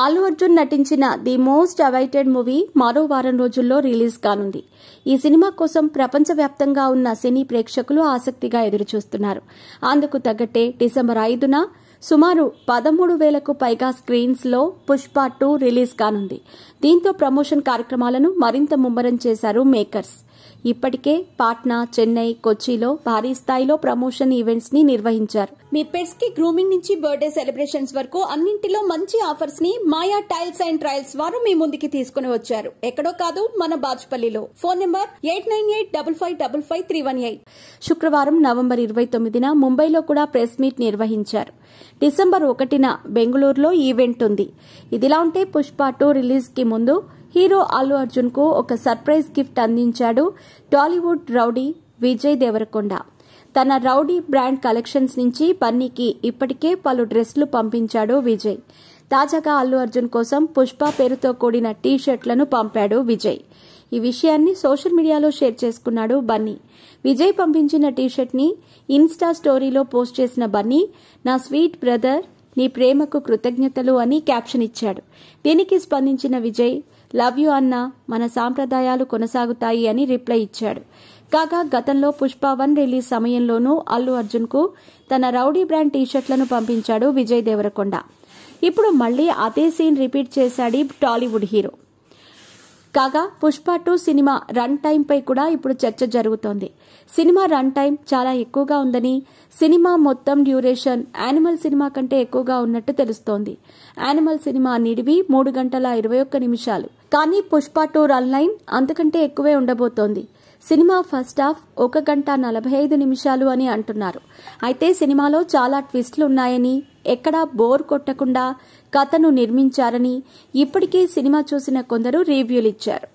అల్లు అర్జున్ నటించిన the most awaited movie మరో వారం రోజుల్లో రిలీజ్ కానుంది. ఈ సినిమా కోసం ప్రపంచవ్యాప్తంగా ఉన్న సినీ ప్రేక్షకులు ఆసక్తిగా ఎదురుచూస్తున్నారు. అందుకు తగ్గట్టే డిసెంబర్ 5న సుమారు 13,000కు పైగా స్క్రీన్స్ లో పుష్ప 2 రిలీజ్ కానుంది. దీంతో ప్రమోషన్ కార్యక్రమాలను మరింత ముమ్మరం చేశారు మేకర్స్. ఇప్పటికే పాట్నా, చెన్నై, కొచ్చిలో భారీ స్థాయిలో ప్రమోషన్ ఈవెంట్స్ ని నిర్వహించారు. మీ పెట్స్ కి గ్రూమింగ్ నుంచి బర్త్డే సెలబ్రేషన్స్ వరకు అన్నింటిలో మంచి ఆఫర్స్ ని మాయా టైల్స్ అండ్ ట్రయల్స్ వారు మీ ముందుకి తీసుకుని వచ్చారు. ఎక్కడో కాదు, మన బాజ్పల్లిలో. Phone number 8985555318. శుక్రవారం నవంబర్ 29న ముంబైలో కూడా ప్రెస్ మీట్ నిర్వహించారు. డిసెంబర్ 1న బెంగళూరులో ఈవెంట్ ఉంది. ఇదిలా ఉంటే పుష్ప 2 రిలీజ్ కి ముందు హీరో అల్లు అర్జున్ కు ఒక సర్ప్రైజ్ గిఫ్ట్ అందించాడు టాలీవుడ్ రౌడీ విజయ్ దేవరకొండ. తన రౌడీ బ్రాండ్ కలెక్షన్స్ నుంచి బన్నీకి ఇప్పటికే పలు డ్రెస్లు పంపించాడు విజయ్. తాజాగా అల్లు అర్జున్ కోసం పుష్ప పేరుతో కూడిన టీ షర్ట్లను పంపాడు విజయ్. ఈ విషయాన్ని సోషల్ మీడియాలో షేర్ చేసుకున్నాడు బన్నీ. విజయ్ పంపించిన టీ షర్ట్ ని ఇన్స్టా స్టోరీలో పోస్ట్ చేసిన బన్నీ, నా స్వీట్ బ్రదర్, నీ ప్రేమకు కృతజ్ఞతలు అని క్యాప్షన్ ఇచ్చాడు. దీనికి స్పందించిన విజయ్, లవ్ యూ అన్నా, మన సాంప్రదాయాలు కొనసాగుతాయి అని రిప్లై ఇచ్చాడు. కాగా గతంలో పుష్ప 1 రిలీజ్ సమయంలోనూ అల్లు అర్జున్ కు తన రౌడీ బ్రాండ్ టీషర్ట్లను పంపించాడు విజయ్ దేవరకొండ. ఇప్పుడు మళ్లీ అదే సీన్ రిపీట్ చేశాడు టాలీవుడ్ హీరో. కాగా పుష్ప 2 సినిమా రన్ టైం పై కూడా ఇప్పుడు చర్చ జరుగుతోంది. సినిమా రన్ టైం చాలా ఎక్కువగా ఉందని, సినిమా మొత్తం డ్యూరేషన్ యానిమల్ సినిమా కంటే ఎక్కువగా ఉన్నట్టు తెలుస్తోంది. యానిమల్ సినిమా నిడివి 3 గంటల 21 నిమిషాలు. కానీ పుష్ప 2 రన్ లైన్ అంతకంటే ఎక్కువే ఉండబోతోంది. సినిమా ఫస్ట్ హాఫ్ 1 గంట 45 నిమిషాలు అని అంటున్నారు. అయితే సినిమాలో చాలా ట్విస్టులు ఉన్నాయని, ఎక్కడా బోర్ కొట్టకుండా కథను నిర్మించారని ఇప్పటికే సినిమా చూసిన కొందరు రివ్యూలు ఇచ్చారు.